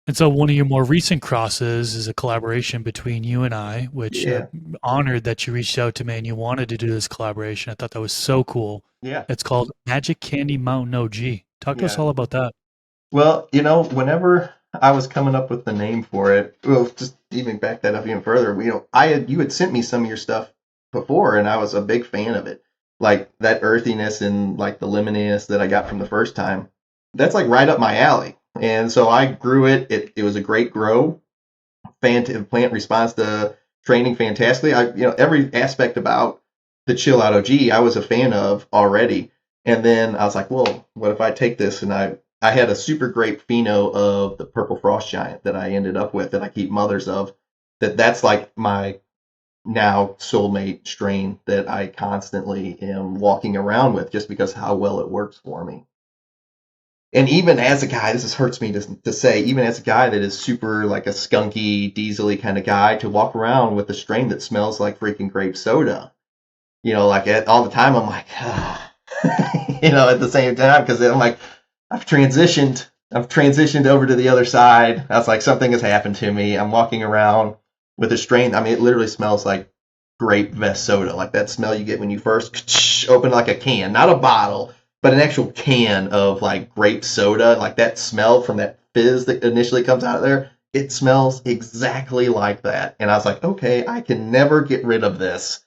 And so one of your more recent crosses is a collaboration between you and I, which Yeah, honored that you reached out to me and you wanted to do this collaboration. I thought that was so cool. yeah, It's called Magic Candy Mountain OG. Talk to us yeah. all about that. Well, whenever I was coming up with the name for it, well, just even back that up even further, you had sent me some of your stuff before, and I was a big fan of it. Like that earthiness and like the lemoniness that I got from the first time. That's like right up my alley. And so I grew it. It was a great grow. Plant responds to training fantastically. Every aspect about the Chill Out OG I was a fan of already. And then I was like, well, what if I take this and I had a super great pheno of the Purple Frost Giant that I ended up with that I keep mothers of. That's like my now soulmate strain that I constantly am walking around with just because how well it works for me. And even as a guy, this hurts me to say, even as a guy that is super like a skunky, diesely kind of guy, to walk around with a strain that smells like freaking grape soda, like all the time, I'm like, at the same time, because I'm like, I've transitioned over to the other side. I was like, something has happened to me. I'm walking around with a strain. I mean, it literally smells like grape vest soda, like that smell you get when you first open like a can, not a bottle, but an actual can of like grape soda. Like that smell from that fizz that initially comes out of there, it smells exactly like that. And I was like, okay, I can never get rid of this.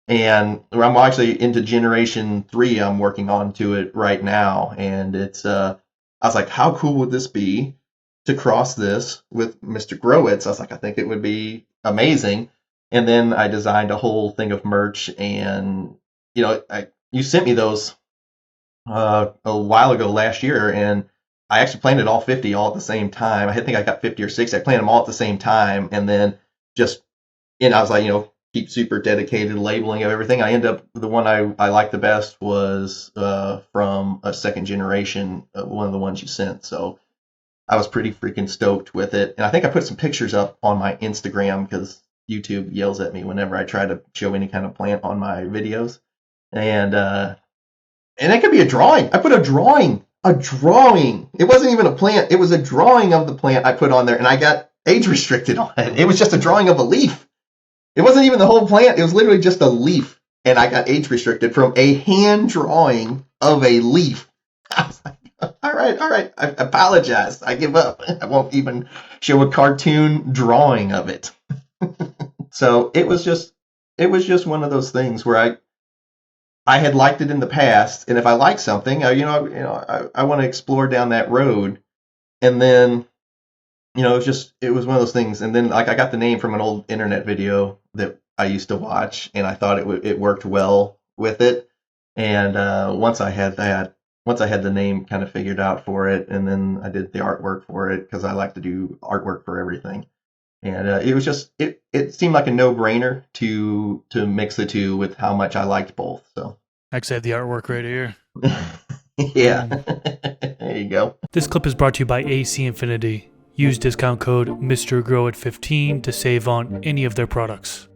And I'm actually into generation 3. I'm working on to it right now, and I was like, how cool would this be to cross this with Mr. Growitz? I was like, I think it would be amazing. And then I designed a whole thing of merch, and you sent me those a while ago last year, and I actually planted all 50 all at the same time. I think I got 50 or 60. I planted them all at the same time, and then just I was like, keep super dedicated labeling of everything. I end up the one I liked the best was from a second generation, one of the ones you sent. So I was pretty freaking stoked with it, and I think I put some pictures up on my Instagram because YouTube yells at me whenever I try to show any kind of plant on my videos, and and it could be a drawing. I put a drawing. A drawing. It wasn't even a plant. It was a drawing of the plant I put on there, and I got age restricted on it. It was just a drawing of a leaf. It wasn't even the whole plant. It was literally just a leaf. And I got age restricted from a hand drawing of a leaf. I was like, all right. I apologize. I give up. I won't even show a cartoon drawing of it. So it was just one of those things where I had liked it in the past, and if I like something, I want to explore down that road. And then it was one of those things. And then like I got the name from an old internet video that I used to watch, and I thought it worked well with it. And once I had the name kind of figured out for it, and then I did the artwork for it because I like to do artwork for everything. And it was just it seemed like a no brainer to mix the two with how much I liked both. So Actually, I have the artwork right here. yeah, Boom. there you go. This clip is brought to you by AC Infinity. Use discount code Mr. Grow at 15 to save on any of their products.